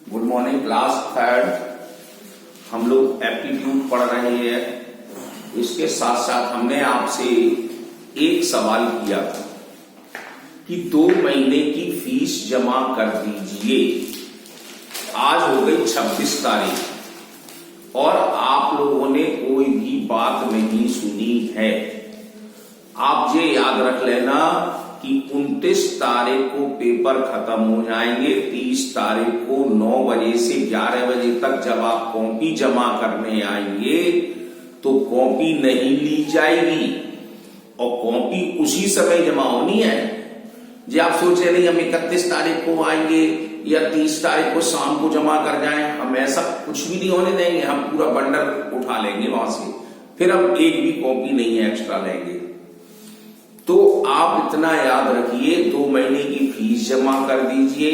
Good morning class third. हम लोग aptitude पढ़ रहे हैं। इसके साथ साथ हमने आपसे एक सवाल किया था कि 2 महीने की फीस जमा कर दीजिए। आज हो गई 26 तारीख और आप लोगों ने कोई भी बात नहीं सुनी है। आप ये याद रख लेना कि 29 तारीख को पेपर खत्म हो जाएंगे। 30 तारीख को 9 बजे से 11 बजे तक जब आप कॉपी जमा करने आएंगे तो कॉपी नहीं ली जाएगी और कॉपी उसी समय जमा होनी है। जी आप सोच रहे नहीं हम 31 तारीख को आएंगे या 30 तारीख को शाम को जमा कर जाएं, हम ऐसा कुछ भी नहीं होने देंगे। हम पूरा बंडल उठा लेंगे वहां से, फिर हम एक भी कॉपी नहीं एक्स्ट्रा लेंगे। तो आप इतना याद रखिए, 2 महीने की फीस जमा कर दीजिए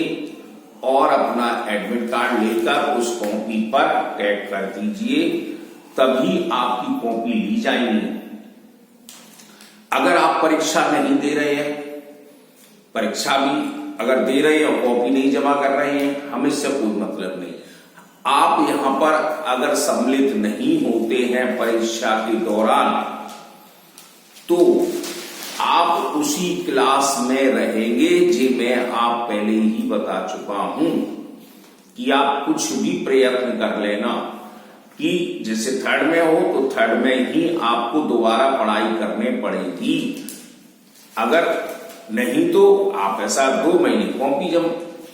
और अपना एडमिट कार्ड लेकर उस कॉपी पर टैग कर दीजिए, तभी आपकी कॉपी ली जाएगी। अगर आप परीक्षा नहीं दे रहे हैं, परीक्षा भी अगर दे रहे हैं और कॉपी नहीं जमा कर रहे हैं, हमें इससे कोई मतलब नहीं। आप यहां पर अगर सम्मिलित नहीं होते हैं परीक्षा के दौरान तो आप उसी क्लास में रहेंगे जी मैं आप पहले ही बता चुका हूं कि आप कुछ भी प्रयत्न कर लेना कि जैसे थर्ड में हो तो थर्ड में ही आपको दोबारा पढ़ाई करने पड़ेगी। अगर नहीं तो आप ऐसा 2 महीने कॉपी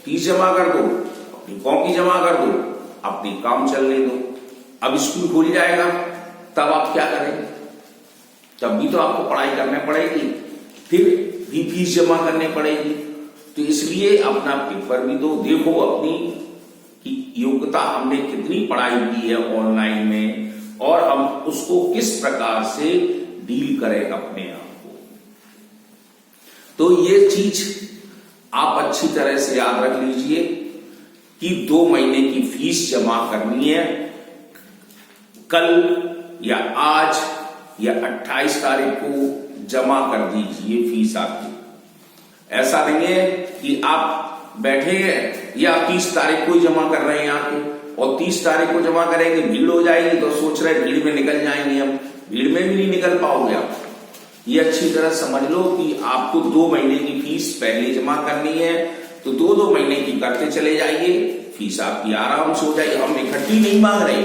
फीस जमा कर दो, अपनी कॉपी जमा कर दो, अपनी काम चलने दो। अब स्कूल खुल जाएगा तब आप क्या करेंगे? तब भी तो आपको पढ़ाई करनी पड़ेगी, फिर भी फीस जमा करनी पड़ेगी। तो इसलिए अपना पेपर भी दो, देखो अपनी कि योग्यता हमने कितनी पढ़ाई की है ऑनलाइन में और हम उसको किस प्रकार से डील करें अपने आप को। तो ये चीज आप अच्छी तरह से याद रख लीजिए कि 2 महीने की फीस जमा करनी है। कल या आज या 28 तारीख को जमा कर दीजिए फीस आपकी। ऐसा नहीं है कि आप बैठे हैं या 30 तारीख को ही जमा कर रहे हैं आके और 30 तारीख को जमा करेंगे, भीड़ हो जाएगी तो सोच रहे भीड़ में निकल जाएंगे। हम भीड़ में भी नहीं निकल पाओगे आप। ये अच्छी तरह समझ लो कि आपको 2 महीने की फीस पहले जमा करनी है, तो 2-2 महीने की करते चले जाइए, फीस आपकी आराम से हो जाएगी। हम इकट्ठी नहीं मांग रहे।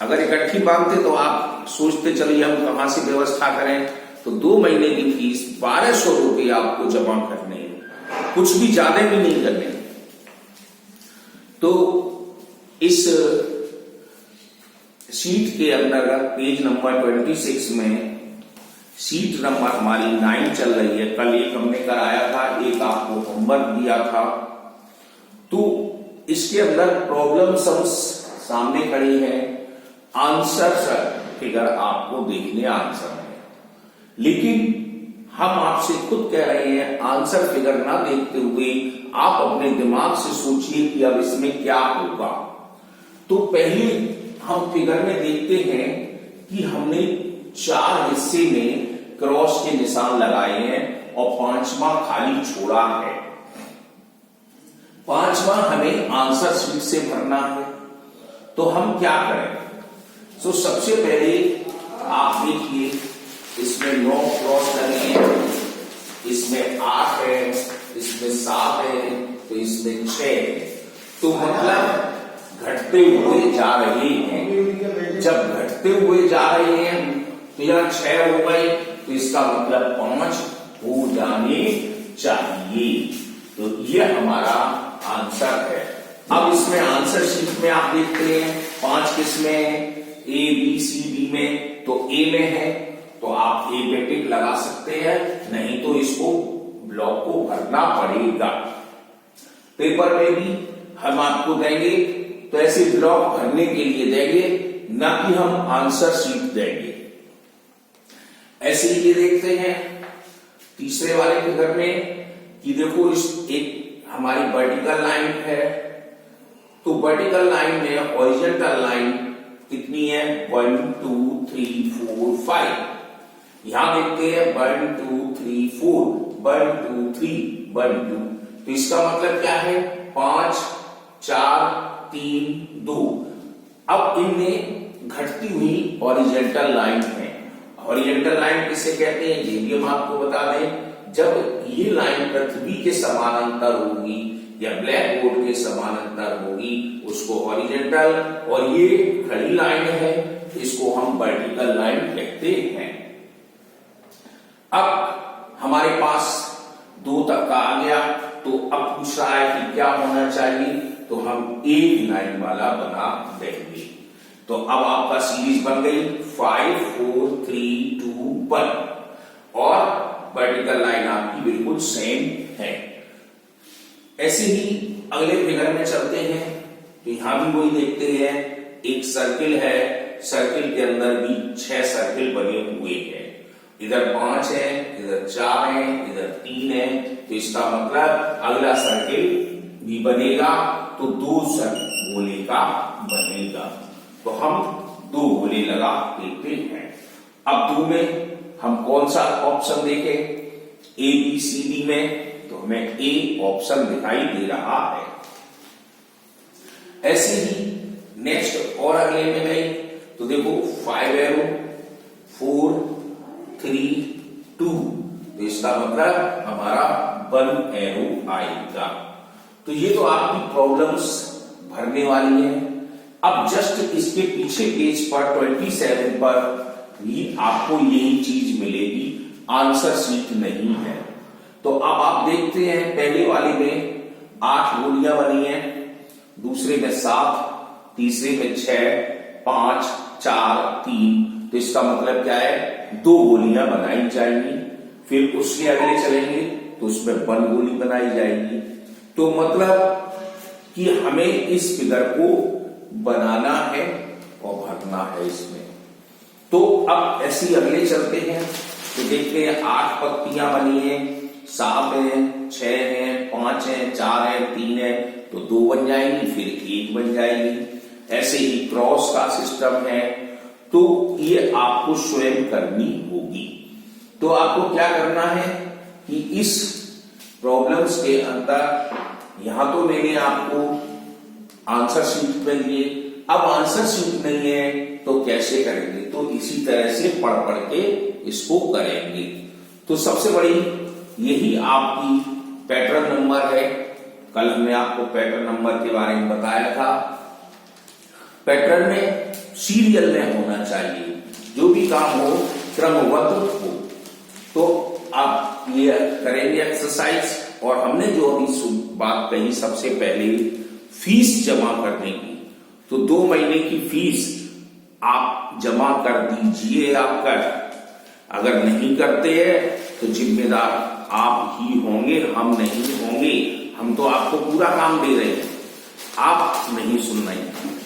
अगर इकट्ठी मांगते तो आप सोचते चलिए हम कहां से व्यवस्था करें। तो 2 महीने की फीस 1200 रुपये आपको जमा करने हैं, कुछ भी ज्यादा भी नहीं करने। तो इस शीट के अंदर पेज नंबर 26 में शीट नंबर हमारी 9 चल रही है। कल एक हमने कराया था, एक आपको होमवर्क दिया था। तो इसके अंदर प्रॉब्लम सम्स सामने खड़ी है, आंसर फिगर आपको देखने आंसर है, लेकिन हम आपसे खुद कह रहे हैं आंसर फिगर ना देखते हुए आप अपने दिमाग से सोचिए कि अब इसमें क्या होगा। तो पहले हम फिगर में देखते हैं कि हमने 4 हिस्से में क्रॉस के निशान लगाए हैं और 5वां खाली छोड़ा है। 5वां हमें आंसर शीट से भरना है। तो हम क्या करें? तो सबसे पहले आप देखिए, इसमें 9 क्रॉस लगे हैं, इसमें 8 है, इसमें 7 है, तो इसमें 6 है। तो मतलब घटते हुए जा रहे हैं। जब घटते हुए जा रहे हैं तो यहां 6 हो गए, तो इसका मतलब 5 हो जाने चाहिए। तो यह हमारा आंसर है। अब इसमें आंसर शीट में आप देखते हैं 5 किसमें है, A B C D में। तो A में है तो आप A पे टिक लगा सकते हैं, नहीं तो इसको ब्लॉक को भरना पड़ेगा। पेपर में भी हम आपको देंगे तो ऐसे ब्लॉक भरने के लिए देंगे, ना कि हम आंसर शीट देंगे। ऐसे ही ये देखते हैं तीसरे वाले फिगर में कि देखो इस एक हमारी वर्टिकल लाइन है, तो वर्टिकल लाइन में हॉरिजॉन्टल लाइन कितनी है? 1 2 3 4 5। यहां देखते हैं 1 2 3 4, 1 2 3 1 2। तो इसका मतलब क्या है? 5 4 3 2। अब इनमें घटती हुई हॉरिजॉन्टल लाइन है। हॉरिजॉन्टल लाइन किसे कहते हैं ये भी हम आपको बता दें। जब ये लाइन पृथ्वी के समानांतर होगी या ब्लैक बोर्ड के समानांतर होगी उसको हॉरिजॉन्टल, और ये खड़ी लाइन है इसको हम वर्टिकल लाइन कहते हैं। अब हमारे पास 2 तक का आ गया, तो अब पूछ रहा है कि क्या होना चाहिए, तो हम एक लाइन वाला बना देंगे। तो अब आपका सीरीज बन गई 5 4 3 2 1 और वर्टिकल लाइन आपकी बिल्कुल सेम है। ऐसे ही अगले फिगर में चलते हैं, तो यहां भी वही देखते हैं। एक सर्किल है, सर्किल के अंदर भी 6 सर्किल बने हुए हैं। इधर 5 है, इधर 4 है, इधर 3 है, तो इसका मतलब अगला सर्किल भी बनेगा तो 2 गोले का बनेगा। तो हम 2 गोले लगा देते हैं। अब 2 में हम कौन सा ऑप्शन देखें? ए बी सी डी में, तो हमें ए ऑप्शन दिखाई दे रहा है। ऐसे ही नेक्स्ट और अगले में गए तो देखो 5 एरो 4 3 2, तो इसका मतलब हमारा 1 एरो आएगा। तो ये तो आपकी प्रॉब्लम्स भरने वाली है। अब जस्ट इसके पीछे पेज पर 27 पर भी आपको यही चीज मिलेगी, आंसर शीट नहीं है। तो अब आप देखते हैं पहले वाले में 8 गोलियां बनी हैं, दूसरे में 7, तीसरे में 6 5 4 3, तो इसका मतलब क्या है 2 गोलियां बनाई जाएंगी। फिर उसके अगले चलेंगे तो उसमें 1 गोली बनाई जाएगी। तो मतलब कि हमें इस फिगर को बनाना है और भरना है इसमें। तो अब ऐसे अगले चलते हैं, तो देखते हैं 8 पत्तियां बनी हैं, 7 है, 6 है, 5 है, 4 है, 3 है, तो 2 बन जाएंगी, फिर 1 बन जाएगी। ऐसे ही क्रॉस का सिस्टम है, तो ये आपको स्वयं करनी होगी। तो आपको क्या करना है कि इस प्रॉब्लम्स के अंदर यहां तो मैंने आपको आंसर शीट में दिए, अब आंसर शीट नहीं है तो कैसे करेंगे? तो इसी तरह से पढ़ पढ़ के इसको करेंगे। तो सबसे बड़ी यही आपकी पैटर्न नंबर है। कल हमने आपको पैटर्न नंबर के बारे में बताया था। पैटर्न में सीरियल में होना चाहिए, जो भी काम हो क्रमबद्ध हो। तो आप ये करेंगे एक्सरसाइज, और हमने जो अभी बात कही सबसे पहले फीस जमा करने की, तो 2 महीने की फीस आप जमा कर दीजिए। आप कर अगर नहीं करते हैं तो जिम्मेदार आप ही होंगे, हम नहीं होंगे। हम तो आपको पूरा काम दे रहे हैं, आप नहीं सुन रहे हैं।